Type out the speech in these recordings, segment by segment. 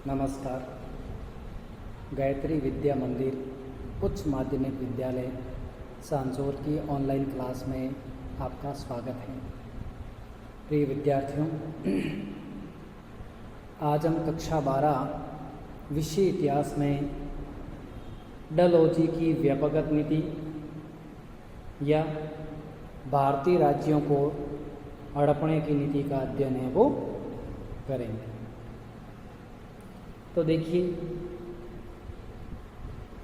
नमस्कार। गायत्री विद्या मंदिर उच्च माध्यमिक विद्यालय सांचौर की ऑनलाइन क्लास में आपका स्वागत है। प्रिय विद्यार्थियों, आज हम कक्षा 12 विषय इतिहास में डलहौजी की व्यापक नीति या भारतीय राज्यों को हड़पने की नीति का अध्ययन है वो करेंगे। तो देखिए,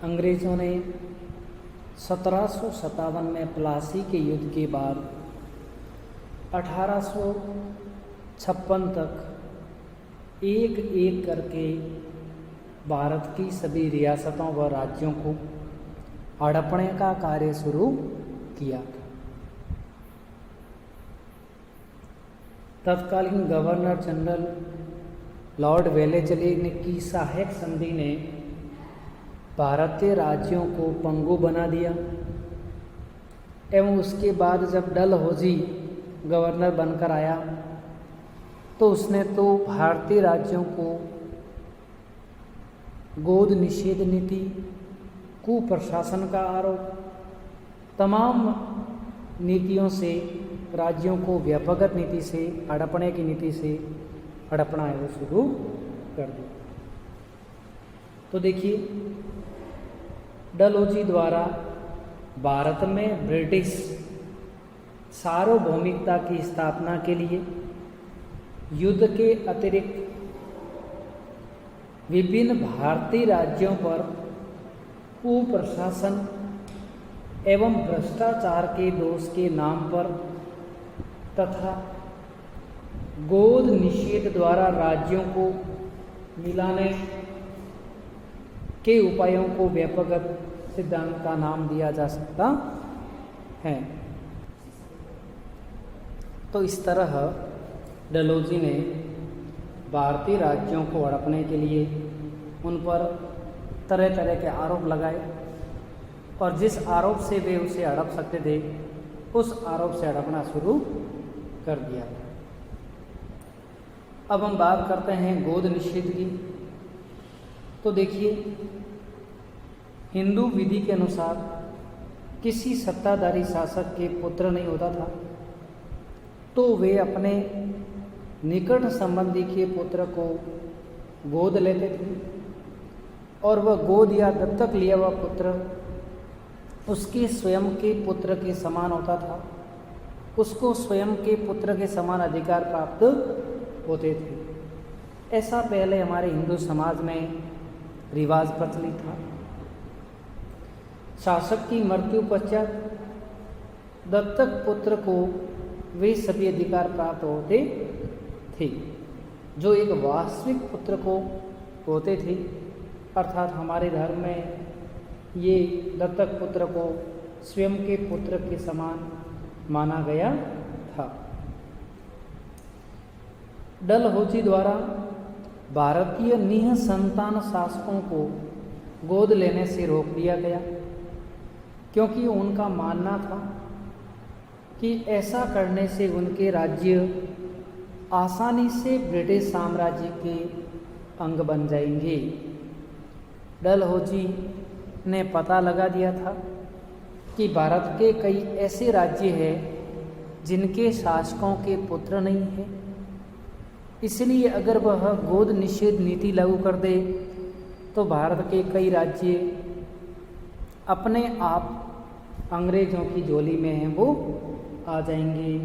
अंग्रेज़ों ने 1757 में प्लासी के युद्ध के बाद 1856 तक एक एक करके भारत की सभी रियासतों व राज्यों को हड़पने का कार्य शुरू किया था। तत्कालीन गवर्नर जनरल लॉर्ड वेलेस्ली की सहायक संधि ने भारतीय राज्यों को पंगु बना दिया एवं उसके बाद जब डलहौजी गवर्नर बनकर आया तो उसने तो भारतीय राज्यों को गोद निषेध नीति, कुप्रशासन का आरोप, तमाम नीतियों से राज्यों को व्यापक नीति से हड़पने की नीति से हड़पना है वो शुरू कर दिया। तो देखिए, डलहौजी द्वारा भारत में ब्रिटिश सार्वभौमिकता की स्थापना के लिए युद्ध के अतिरिक्त विभिन्न भारतीय राज्यों पर कुप्रशासन एवं भ्रष्टाचार के दोष के नाम पर तथा गोद निषेध द्वारा राज्यों को मिलाने के उपायों को व्यापक सिद्धांत का नाम दिया जा सकता है। तो इस तरह डलहौजी ने भारतीय राज्यों को हड़पने के लिए उन पर तरह तरह के आरोप लगाए और जिस आरोप से वे उसे हड़प सकते थे उस आरोप से हड़पना शुरू कर दिया। अब हम बात करते हैं गोद निषेध की। तो देखिए, हिंदू विधि के अनुसार किसी सत्ताधारी शासक के पुत्र नहीं होता था तो वे अपने निकट संबंधी के पुत्र को गोद लेते थे और वह गोद या दत्तक लिया हुआ पुत्र उसके स्वयं के पुत्र के समान होता था। उसको स्वयं के पुत्र के समान अधिकार प्राप्त होते थे। ऐसा पहले हमारे हिंदू समाज में रिवाज प्रचलित था। शासक की मृत्यु पश्चात दत्तक पुत्र को वे सभी अधिकार प्राप्त होते थे जो एक वास्तविक पुत्र को होते थे। अर्थात हमारे धर्म में ये दत्तक पुत्र को स्वयं के पुत्र के समान माना गया था। डलहौजी द्वारा भारतीय निःसंतान शासकों को गोद लेने से रोक दिया गया क्योंकि उनका मानना था कि ऐसा करने से उनके राज्य आसानी से ब्रिटिश साम्राज्य के अंग बन जाएंगे। डलहौजी ने पता लगा दिया था कि भारत के कई ऐसे राज्य हैं जिनके शासकों के पुत्र नहीं हैं, इसलिए अगर वह गोद निषेध नीति लागू कर दे तो भारत के कई राज्य अपने आप अंग्रेजों की झोली में हैं वो आ जाएंगे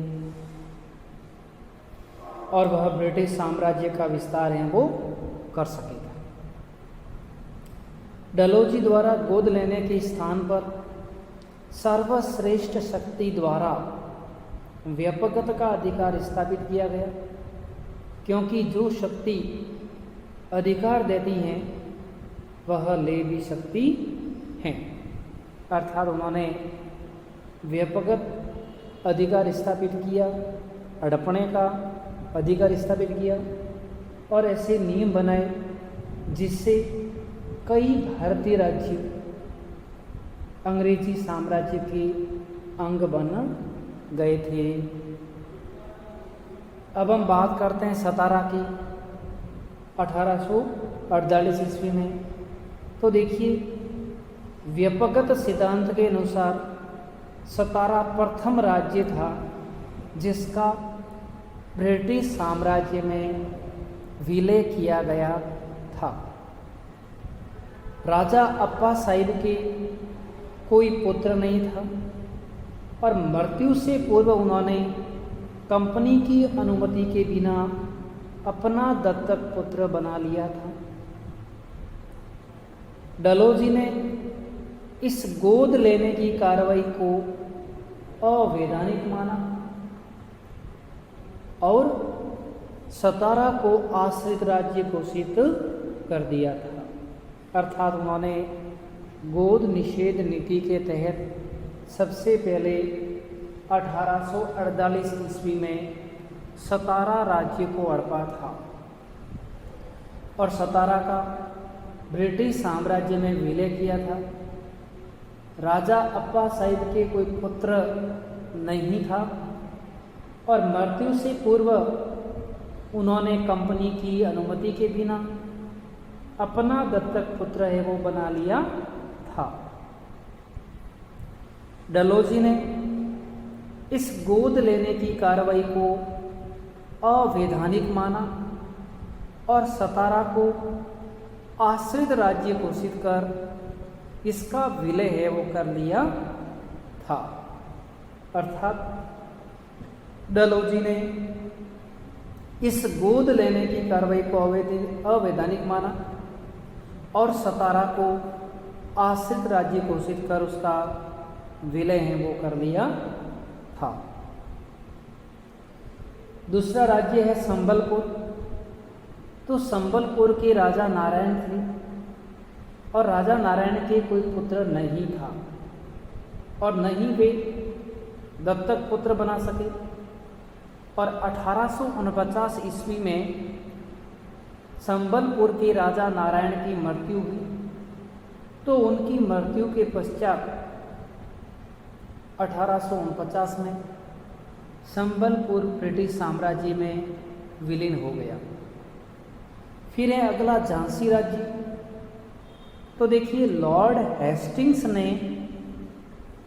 और वह ब्रिटिश साम्राज्य का विस्तार है वो कर सकेगा। डलहौजी द्वारा गोद लेने के स्थान पर सर्वश्रेष्ठ शक्ति द्वारा व्यापकता का अधिकार स्थापित किया गया क्योंकि जो शक्ति अधिकार देती हैं वह ले भी सकती हैं। अर्थात उन्होंने व्यापक अधिकार स्थापित किया, हड़पने का अधिकार स्थापित किया और ऐसे नियम बनाए जिससे कई भारतीय राज्य अंग्रेजी साम्राज्य के अंग बन गए थे। अब हम बात करते हैं सतारा की। 1848 ईस्वी में। तो देखिए, व्यपगत सिद्धांत के अनुसार सतारा प्रथम राज्य था जिसका ब्रिटिश साम्राज्य में विलय किया गया था। राजा अप्पा साहिब के कोई पुत्र नहीं था और मृत्यु से पूर्व उन्होंने कंपनी की अनुमति के बिना अपना दत्तक पुत्र बना लिया था। डलहौजी ने इस गोद लेने की कार्रवाई को अवैधानिक माना और सतारा को आश्रित राज्य घोषित कर दिया था। अर्थात उन्होंने गोद निषेध नीति के तहत सबसे पहले 1848 ईस्वी में सतारा राज्य को हड़पा था और सतारा का ब्रिटिश साम्राज्य में विलय किया था। राजा अप्पा साहिब के कोई पुत्र नहीं था और मृत्यु से पूर्व उन्होंने कंपनी की अनुमति के बिना अपना दत्तक पुत्र है वो बना लिया था। डलहौजी ने इस गोद लेने की कार्रवाई को अवैधानिक माना और सतारा को आश्रित राज्य घोषित कर इसका विलय है वो कर लिया था। अर्थात डलहौजी ने इस गोद लेने की कार्रवाई को अवैधानिक माना और सतारा को आश्रित राज्य घोषित कर उसका विलय है वो कर लिया था। दूसरा राज्य है संबलपुर। तो संबलपुर के राजा नारायण थे और राजा नारायण के कोई पुत्र नहीं था और न ही वे दत्तक पुत्र बना सके। और 1849 ईस्वी में संबलपुर के राजा नारायण की मृत्यु हुई। तो उनकी मृत्यु के पश्चात 1849 में संबलपुर ब्रिटिश साम्राज्य में विलीन हो गया। फिर है अगला झांसी राज्य। तो देखिए, लॉर्ड हेस्टिंग्स ने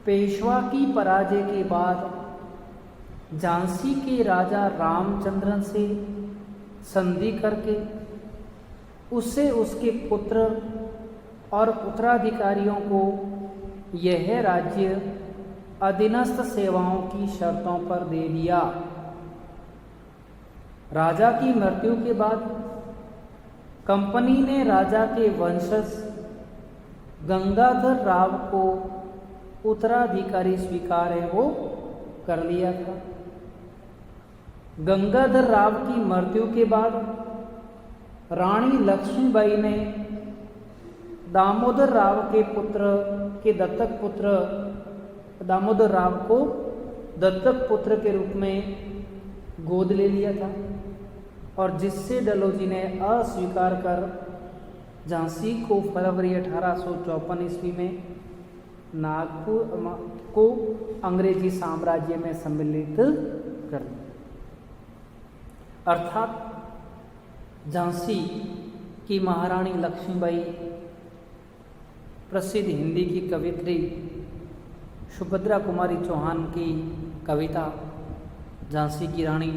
पेशवा की पराजय के बाद झांसी के राजा रामचंद्रन से संधि करके उससे उसके पुत्र और उत्तराधिकारियों को यह राज्य अधीनस्थ सेवाओं की शर्तों पर दे दिया। राजा की मृत्यु के बाद कंपनी ने राजा के वंशज गंगाधर राव को उत्तराधिकारी स्वीकार है वो कर लिया था। गंगाधर राव की मृत्यु के बाद रानी लक्ष्मीबाई ने दामोदर राव के पुत्र के दत्तक पुत्र दामोदर राव को दत्तक पुत्र के रूप में गोद ले लिया था और जिससे डलहौजी ने अस्वीकार कर झांसी को फरवरी 1854 ईस्वी में नागपुर को अंग्रेजी साम्राज्य में सम्मिलित कर दिया। अर्थात झांसी की महारानी लक्ष्मीबाई प्रसिद्ध हिंदी की कवित्री सुभद्रा कुमारी चौहान की कविता झांसी की रानी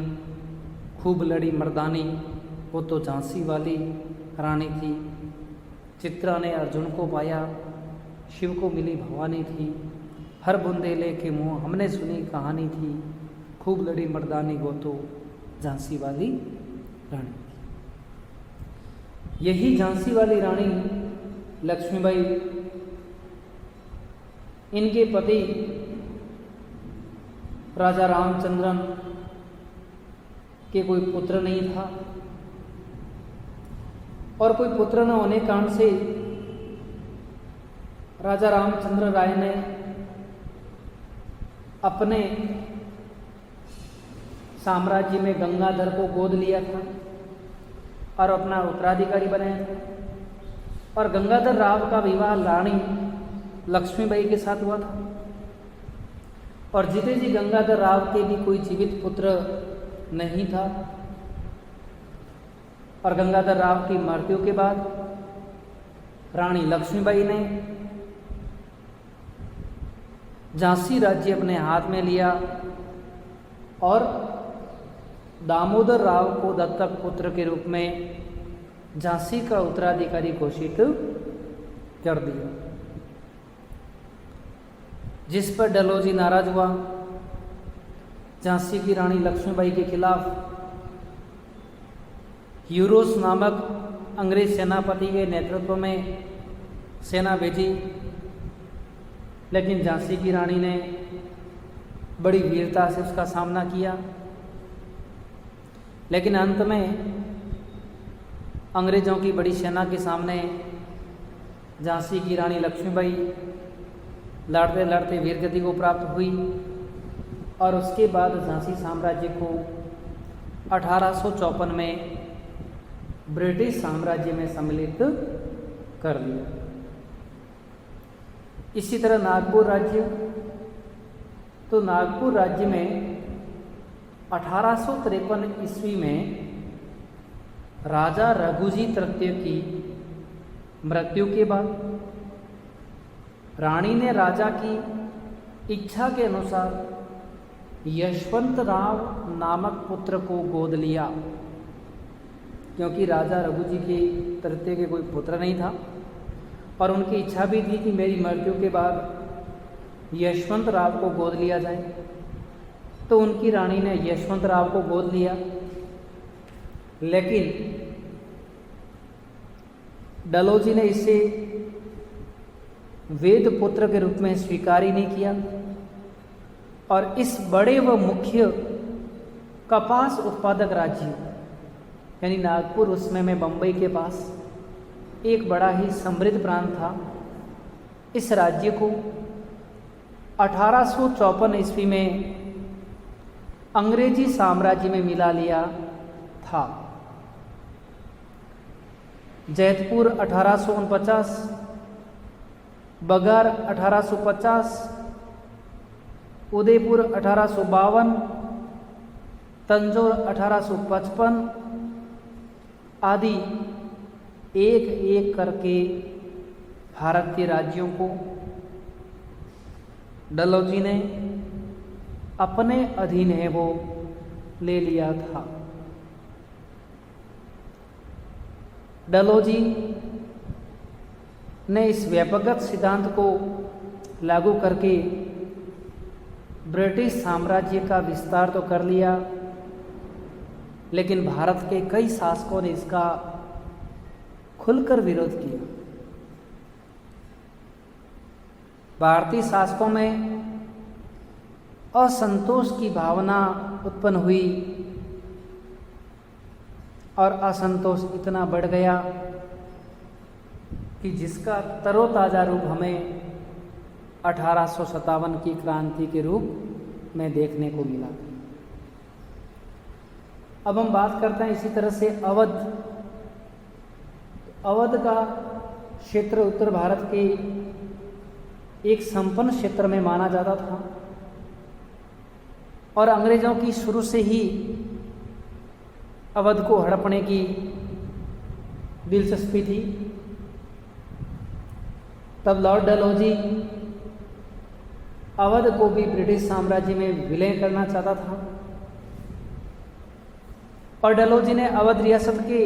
खूब लड़ी मर्दानी, वो तो झांसी वाली रानी थी। चित्रा ने अर्जुन को पाया, शिव को मिली भवानी थी। हर बुंदेले के मुँह हमने सुनी कहानी थी, खूब लड़ी मर्दानी वो तो झांसी वाली रानी थी। यही झांसी वाली रानी लक्ष्मीबाई, इनके पति राजा रामचंद्रन के कोई पुत्र नहीं था और कोई पुत्र न होने कारण से राजा रामचंद्र राय ने अपने साम्राज्य में गंगाधर को गोद लिया था और अपना उत्तराधिकारी बनाया था। और गंगाधर राव का विवाह रानी लक्ष्मीबाई के साथ हुआ था और जीते जी गंगाधर राव के भी कोई जीवित पुत्र नहीं था। और गंगाधर राव की मृत्यु के बाद रानी लक्ष्मीबाई ने झांसी राज्य अपने हाथ में लिया और दामोदर राव को दत्तक पुत्र के रूप में झांसी का उत्तराधिकारी घोषित कर दिया, जिस पर डलहौजी नाराज हुआ। झांसी की रानी लक्ष्मीबाई के खिलाफ यूरोस नामक अंग्रेज सेनापति के नेतृत्व में सेना भेजी, लेकिन झांसी की रानी ने बड़ी वीरता से उसका सामना किया। लेकिन अंत में अंग्रेज़ों की बड़ी सेना के सामने झांसी की रानी लक्ष्मीबाई लड़ते लड़ते वीरगति को प्राप्त हुई और उसके बाद झांसी साम्राज्य को 1854 में ब्रिटिश साम्राज्य में सम्मिलित कर लिया। इसी तरह नागपुर राज्य, तो नागपुर राज्य में 1853 ईस्वी में राजा रघुजी तृतीय की मृत्यु के बाद रानी ने राजा की इच्छा के अनुसार यशवंत राव नामक पुत्र को गोद लिया, क्योंकि राजा रघुजी के तृतीय के कोई पुत्र नहीं था और उनकी इच्छा भी थी कि मेरी मृत्यु के बाद यशवंत राव को गोद लिया जाए। तो उनकी रानी ने यशवंत राव को गोद लिया, लेकिन डलहौजी ने इसे वेद पुत्र के रूप में स्वीकार ही नहीं किया और इस बड़े व मुख्य कपास उत्पादक राज्य यानी नागपुर, उस समय में बम्बई के पास एक बड़ा ही समृद्ध प्रांत था, इस राज्य को 1854 ईस्वी में अंग्रेजी साम्राज्य में मिला लिया था। जैतपुर 1849, बघार 1850, उदयपुर 1852, तंजौर 1855 आदि एक एक करके भारतीय राज्यों को डलहौजी ने अपने अधीन है वो ले लिया था। डलहौजी ने इस व्यापकगत सिद्धांत को लागू करके ब्रिटिश साम्राज्य का विस्तार तो कर लिया, लेकिन भारत के कई शासकों ने इसका खुलकर विरोध किया। भारतीय शासकों में असंतोष की भावना उत्पन्न हुई और असंतोष इतना बढ़ गया कि जिसका तरोताज़ा रूप हमें 1857 की क्रांति के रूप में देखने को मिला। अब हम बात करते हैं इसी तरह से अवध। अवध का क्षेत्र उत्तर भारत के एक संपन्न क्षेत्र में माना जाता था और अंग्रेजों की शुरू से ही अवध को हड़पने की दिलचस्पी थी। तब लॉर्ड डलहौजी अवध को भी ब्रिटिश साम्राज्य में विलय करना चाहता था और डलहौजी ने अवध रियासत के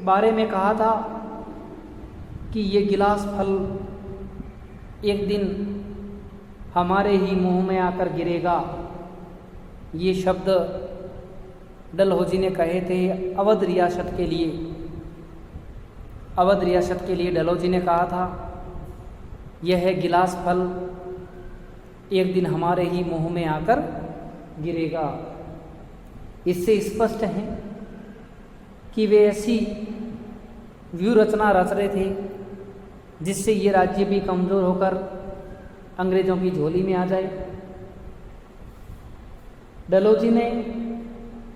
बारे में कहा था कि ये गिलास फल एक दिन हमारे ही मुंह में आकर गिरेगा। ये शब्द डलहौजी ने कहे थे अवध रियासत के लिए। अवध रियासत के लिए डलहौजी ने कहा था यह गिलास फल एक दिन हमारे ही मुंह में आकर गिरेगा। इससे स्पष्ट है कि वे ऐसी व्यूह रचना रच रहे थे जिससे ये राज्य भी कमज़ोर होकर अंग्रेज़ों की झोली में आ जाए। डलहौजी ने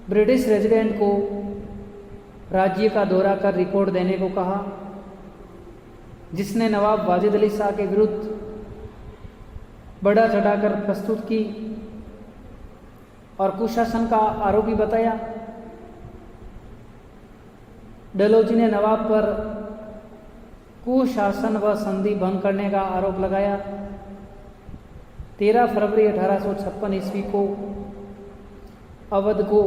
ब्रिटिश रेजिडेंट को राज्य का दौरा कर रिपोर्ट देने को कहा, जिसने नवाब वाजिद अली शाह के विरुद्ध बढ़ा चढ़ाकर प्रस्तुत की और कुशासन का आरोपी बताया। डलहौजी ने नवाब पर कुशासन व संधि भंग करने का आरोप लगाया। 13 फरवरी 1856 ईस्वी को अवध को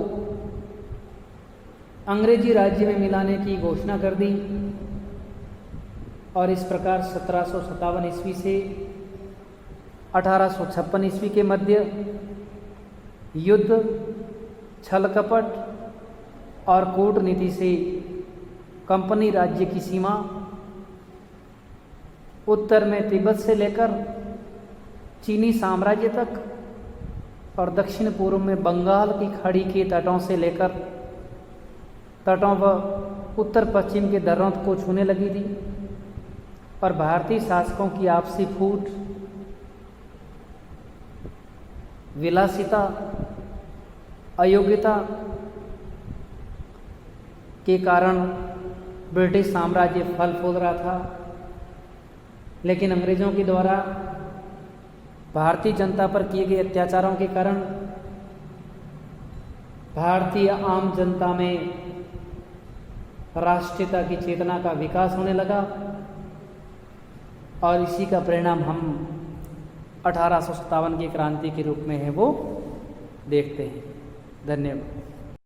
अंग्रेजी राज्य में मिलाने की घोषणा कर दी और इस प्रकार 1757 ईस्वी से 1856 ईस्वी के मध्य युद्ध, छल कपट और कूटनीति से कंपनी राज्य की सीमा उत्तर में तिब्बत से लेकर चीनी साम्राज्य तक और दक्षिण पूर्व में बंगाल की खाड़ी के तटों से लेकर तटों व उत्तर पश्चिम के दर्रों को छूने लगी थी और भारतीय शासकों की आपसी फूट, विलासिता, अयोग्यता के कारण ब्रिटिश साम्राज्य फल फूल रहा था। लेकिन अंग्रेजों के द्वारा भारतीय जनता पर किए गए अत्याचारों के कारण भारतीय आम जनता में राष्ट्रीयता की चेतना का विकास होने लगा और इसी का परिणाम हम 1857 की क्रांति के रूप में है वो देखते हैं। धन्यवाद।